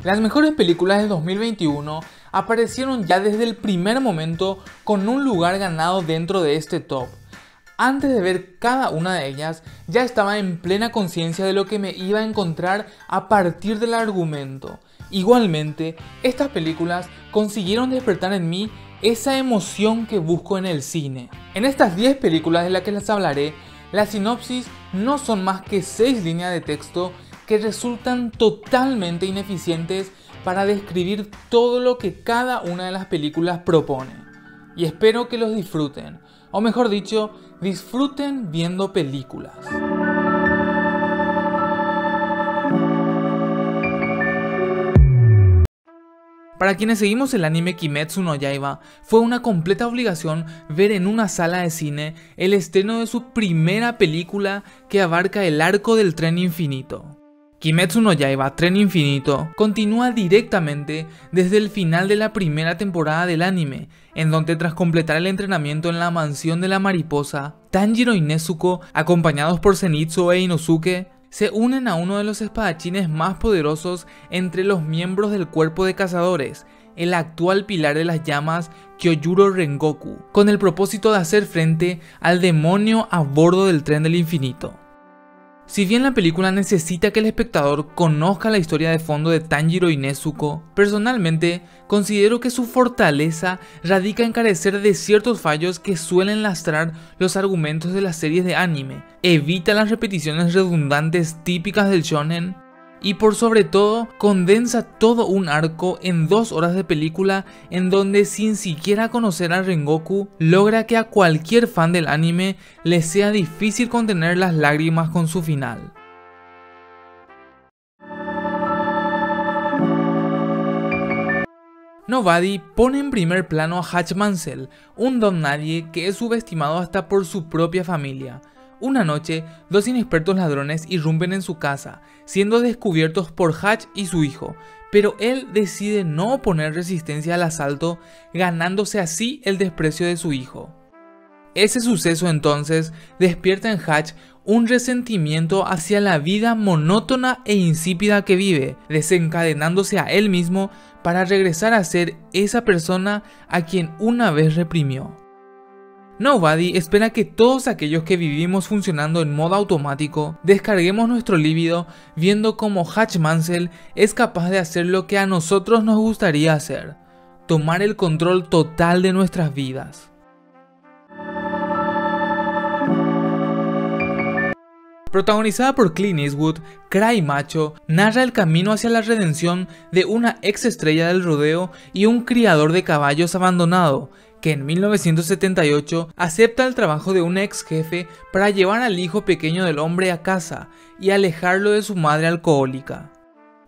Las mejores películas del 2021 aparecieron ya desde el primer momento con un lugar ganado dentro de este top. Antes de ver cada una de ellas, ya estaba en plena conciencia de lo que me iba a encontrar a partir del argumento. Igualmente, estas películas consiguieron despertar en mí esa emoción que busco en el cine. En estas 10 películas de las que les hablaré, las sinopsis no son más que 6 líneas de texto que resultan totalmente ineficientes para describir todo lo que cada una de las películas propone. Y espero que los disfruten, o mejor dicho, disfruten viendo películas. Para quienes seguimos el anime Kimetsu no Yaiba, fue una completa obligación ver en una sala de cine el estreno de su primera película que abarca el arco del tren infinito. Kimetsu no Yaiba Tren Infinito continúa directamente desde el final de la primera temporada del anime, en donde tras completar el entrenamiento en la mansión de la mariposa, Tanjiro y Nezuko, acompañados por Zenitsu e Inosuke, se unen a uno de los espadachines más poderosos entre los miembros del cuerpo de cazadores, el actual pilar de las llamas Kyojuro Rengoku, con el propósito de hacer frente al demonio a bordo del tren del infinito. Si bien la película necesita que el espectador conozca la historia de fondo de Tanjiro y Nezuko, personalmente considero que su fortaleza radica en carecer de ciertos fallos que suelen lastrar los argumentos de las series de anime, evita las repeticiones redundantes típicas del shonen y por sobre todo condensa todo un arco en 2 horas de película en donde sin siquiera conocer a Rengoku logra que a cualquier fan del anime le sea difícil contener las lágrimas con su final. Nobody pone en primer plano a Hatch Mansell, un don nadie que es subestimado hasta por su propia familia. Una noche, 2 inexpertos ladrones irrumpen en su casa, siendo descubiertos por Hatch y su hijo, pero él decide no oponer resistencia al asalto, ganándose así el desprecio de su hijo. Ese suceso entonces despierta en Hatch un resentimiento hacia la vida monótona e insípida que vive, desencadenándose a él mismo para regresar a ser esa persona a quien una vez reprimió. Nobody espera que todos aquellos que vivimos funcionando en modo automático descarguemos nuestro líbido viendo cómo Hatch Mansell es capaz de hacer lo que a nosotros nos gustaría hacer, tomar el control total de nuestras vidas. Protagonizada por Clint Eastwood, Cry Macho narra el camino hacia la redención de una ex estrella del rodeo y un criador de caballos abandonado, que en 1978 acepta el trabajo de un ex jefe para llevar al hijo pequeño del hombre a casa y alejarlo de su madre alcohólica.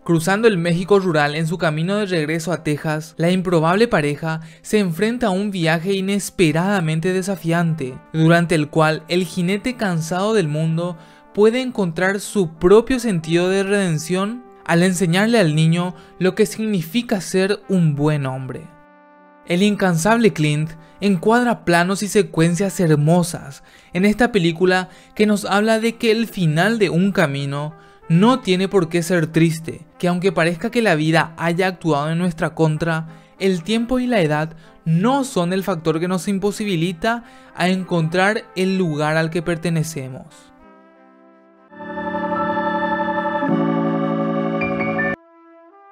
Cruzando el México rural en su camino de regreso a Texas, la improbable pareja se enfrenta a un viaje inesperadamente desafiante, durante el cual el jinete cansado del mundo puede encontrar su propio sentido de redención al enseñarle al niño lo que significa ser un buen hombre. El incansable Clint encuadra planos y secuencias hermosas en esta película que nos habla de que el final de un camino no tiene por qué ser triste, que aunque parezca que la vida haya actuado en nuestra contra, el tiempo y la edad no son el factor que nos imposibilita a encontrar el lugar al que pertenecemos.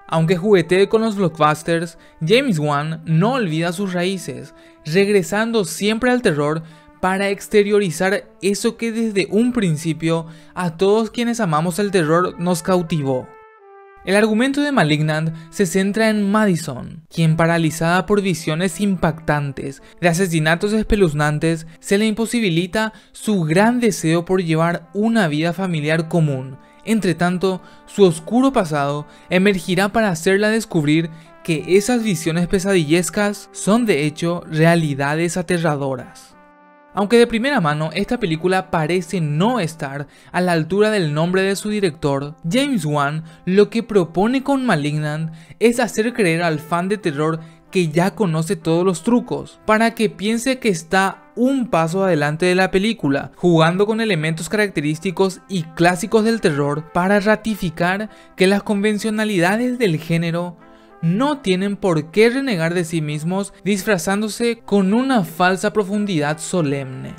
Aunque juguetee con los blockbusters, James Wan no olvida sus raíces, regresando siempre al terror para exteriorizar eso que desde un principio a todos quienes amamos el terror nos cautivó. El argumento de Malignant se centra en Madison, quien paralizada por visiones impactantes de asesinatos espeluznantes se le imposibilita su gran deseo por llevar una vida familiar común. Entre tanto, su oscuro pasado emergirá para hacerla descubrir que esas visiones pesadillescas son de hecho realidades aterradoras. Aunque de primera mano esta película parece no estar a la altura del nombre de su director, James Wan lo que propone con Malignant es hacer creer al fan de terror que ya conoce todos los trucos, para que piense que está un paso adelante de la película, jugando con elementos característicos y clásicos del terror para ratificar que las convencionalidades del género no tienen por qué renegar de sí mismos disfrazándose con una falsa profundidad solemne.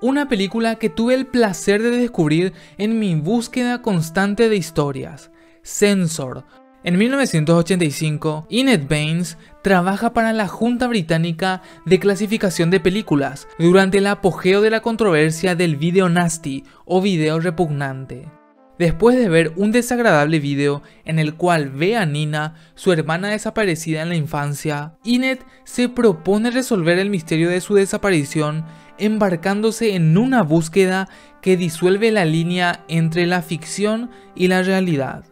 Una película que tuve el placer de descubrir en mi búsqueda constante de historias, Censor. En 1985, Enid Baines trabaja para la Junta Británica de Clasificación de Películas durante el apogeo de la controversia del video nasty o video repugnante. Después de ver un desagradable video en el cual ve a Nina, su hermana desaparecida en la infancia, Enid se propone resolver el misterio de su desaparición embarcándose en una búsqueda que disuelve la línea entre la ficción y la realidad.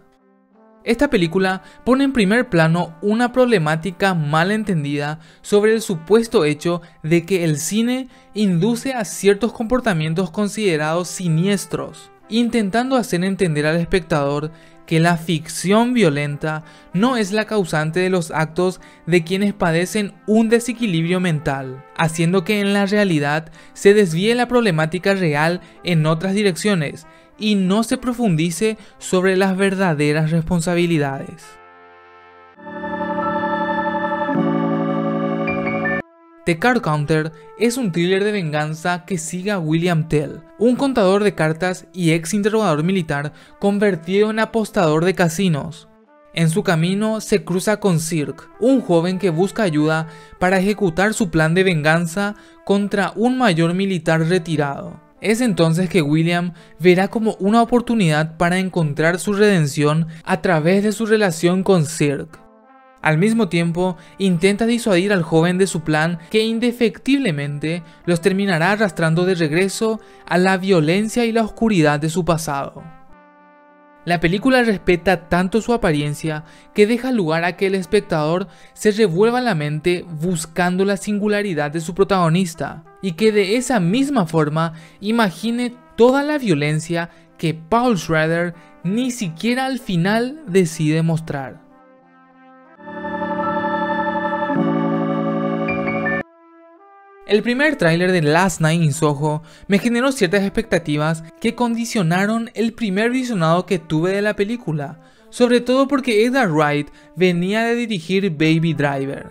Esta película pone en primer plano una problemática mal entendida sobre el supuesto hecho de que el cine induce a ciertos comportamientos considerados siniestros, intentando hacer entender al espectador que la ficción violenta no es la causante de los actos de quienes padecen un desequilibrio mental, haciendo que en la realidad se desvíe la problemática real en otras direcciones y no se profundice sobre las verdaderas responsabilidades. The Card Counter es un thriller de venganza que sigue a William Tell, un contador de cartas y ex interrogador militar convertido en apostador de casinos. En su camino se cruza con Cirque, un joven que busca ayuda para ejecutar su plan de venganza contra un mayor militar retirado. Es entonces que William verá como una oportunidad para encontrar su redención a través de su relación con Cirque. Al mismo tiempo, intenta disuadir al joven de su plan que indefectiblemente los terminará arrastrando de regreso a la violencia y la oscuridad de su pasado. La película respeta tanto su apariencia que deja lugar a que el espectador se revuelva la mente buscando la singularidad de su protagonista y que de esa misma forma imagine toda la violencia que Paul Schrader ni siquiera al final decide mostrar. El primer tráiler de Last Night in Soho me generó ciertas expectativas que condicionaron el primer visionado que tuve de la película, sobre todo porque Edgar Wright venía de dirigir Baby Driver.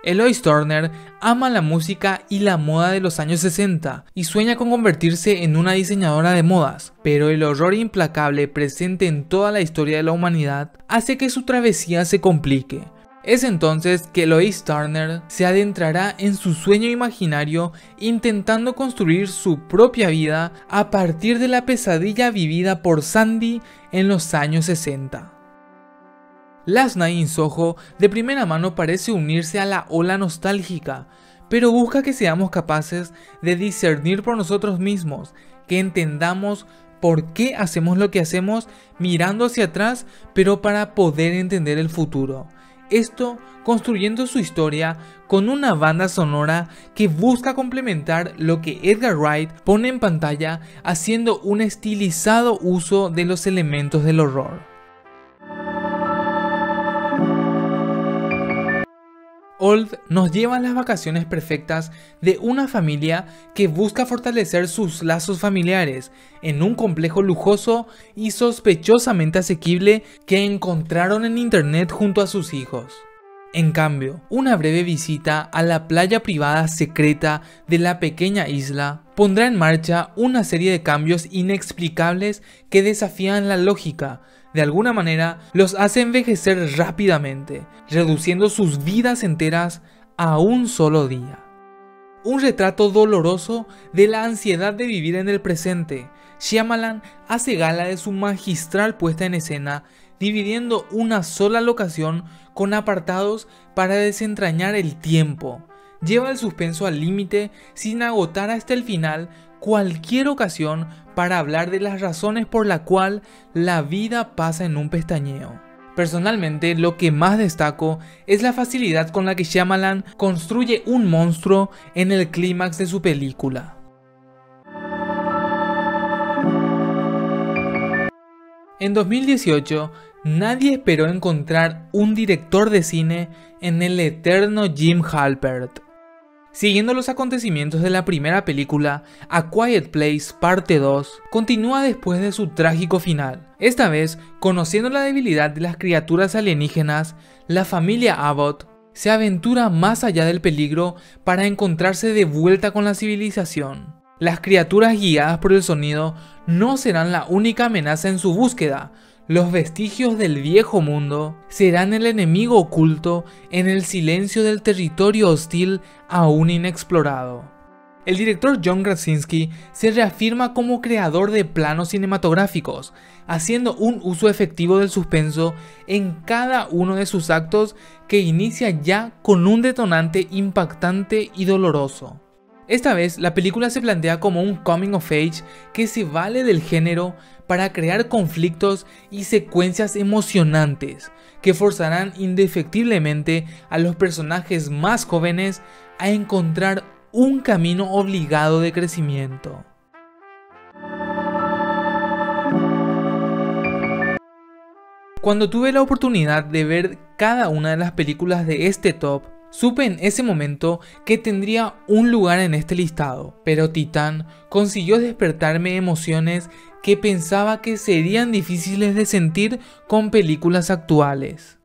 Eloise Turner ama la música y la moda de los años 60 y sueña con convertirse en una diseñadora de modas, pero el horror implacable presente en toda la historia de la humanidad hace que su travesía se complique. Es entonces que Eloise Turner se adentrará en su sueño imaginario intentando construir su propia vida a partir de la pesadilla vivida por Sandy en los años 60. Last Night in Soho de primera mano parece unirse a la ola nostálgica, pero busca que seamos capaces de discernir por nosotros mismos, que entendamos por qué hacemos lo que hacemos mirando hacia atrás, pero para poder entender el futuro. Esto construyendo su historia con una banda sonora que busca complementar lo que Edgar Wright pone en pantalla haciendo un estilizado uso de los elementos del horror. Old nos lleva a las vacaciones perfectas de una familia que busca fortalecer sus lazos familiares en un complejo lujoso y sospechosamente asequible que encontraron en internet junto a sus hijos. En cambio, una breve visita a la playa privada secreta de la pequeña isla pondrá en marcha una serie de cambios inexplicables que desafían la lógica. De alguna manera, los hace envejecer rápidamente, reduciendo sus vidas enteras a un solo día. Un retrato doloroso de la ansiedad de vivir en el presente. Shyamalan hace gala de su magistral puesta en escena, dividiendo una sola locación con apartados para desentrañar el tiempo. Lleva el suspenso al límite sin agotar hasta el final cualquier ocasión para hablar de las razones por la cual la vida pasa en un pestañeo. Personalmente, lo que más destaco es la facilidad con la que Shyamalan construye un monstruo en el clímax de su película. En 2018, nadie esperó encontrar un director de cine en el eterno Jim Halpert. Siguiendo los acontecimientos de la primera película, A Quiet Place Parte 2 continúa después de su trágico final. Esta vez, conociendo la debilidad de las criaturas alienígenas, la familia Abbott se aventura más allá del peligro para encontrarse de vuelta con la civilización. Las criaturas guiadas por el sonido no serán la única amenaza en su búsqueda. Los vestigios del viejo mundo serán el enemigo oculto en el silencio del territorio hostil aún inexplorado. El director John Krasinski se reafirma como creador de planos cinematográficos, haciendo un uso efectivo del suspenso en cada uno de sus actos que inicia ya con un detonante impactante y doloroso. Esta vez, la película se plantea como un coming of age que se vale del género para crear conflictos y secuencias emocionantes que forzarán indefectiblemente a los personajes más jóvenes a encontrar un camino obligado de crecimiento. Cuando tuve la oportunidad de ver cada una de las películas de este top, supe en ese momento que tendría un lugar en este listado, pero Titán consiguió despertarme emociones que pensaba que serían difíciles de sentir con películas actuales.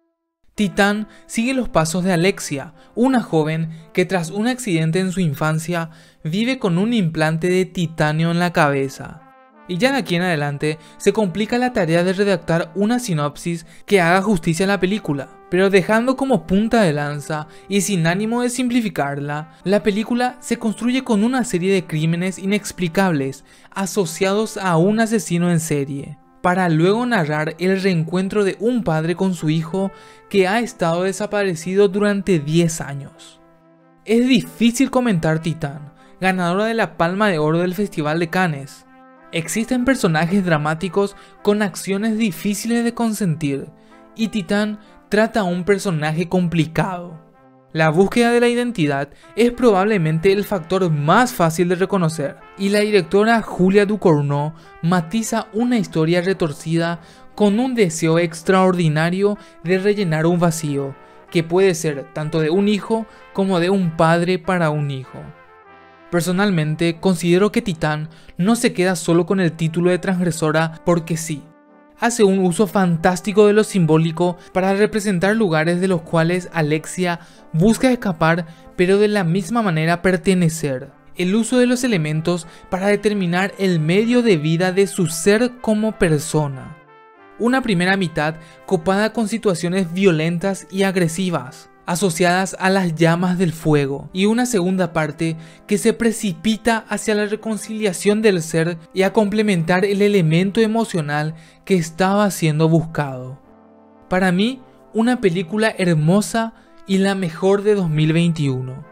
Titán sigue los pasos de Alexia, una joven que tras un accidente en su infancia vive con un implante de titanio en la cabeza. Y ya de aquí en adelante se complica la tarea de redactar una sinopsis que haga justicia a la película, pero dejando como punta de lanza y sin ánimo de simplificarla, la película se construye con una serie de crímenes inexplicables asociados a un asesino en serie, para luego narrar el reencuentro de un padre con su hijo que ha estado desaparecido durante 10 años. Es difícil comentar Titán, ganadora de la Palma de Oro del Festival de Cannes. Existen personajes dramáticos con acciones difíciles de consentir, y Titán trata a un personaje complicado. La búsqueda de la identidad es probablemente el factor más fácil de reconocer, y la directora Julia Ducournau matiza una historia retorcida con un deseo extraordinario de rellenar un vacío, que puede ser tanto de un hijo como de un padre para un hijo. Personalmente, considero que Titán no se queda solo con el título de transgresora porque sí. Hace un uso fantástico de lo simbólico para representar lugares de los cuales Alexia busca escapar, pero de la misma manera pertenecer. El uso de los elementos para determinar el medio de vida de su ser como persona. Una primera mitad copada con situaciones violentas y agresivas, asociadas a las llamas del fuego, y una segunda parte que se precipita hacia la reconciliación del ser y a complementar el elemento emocional que estaba siendo buscado. Para mí, una película hermosa y la mejor de 2021.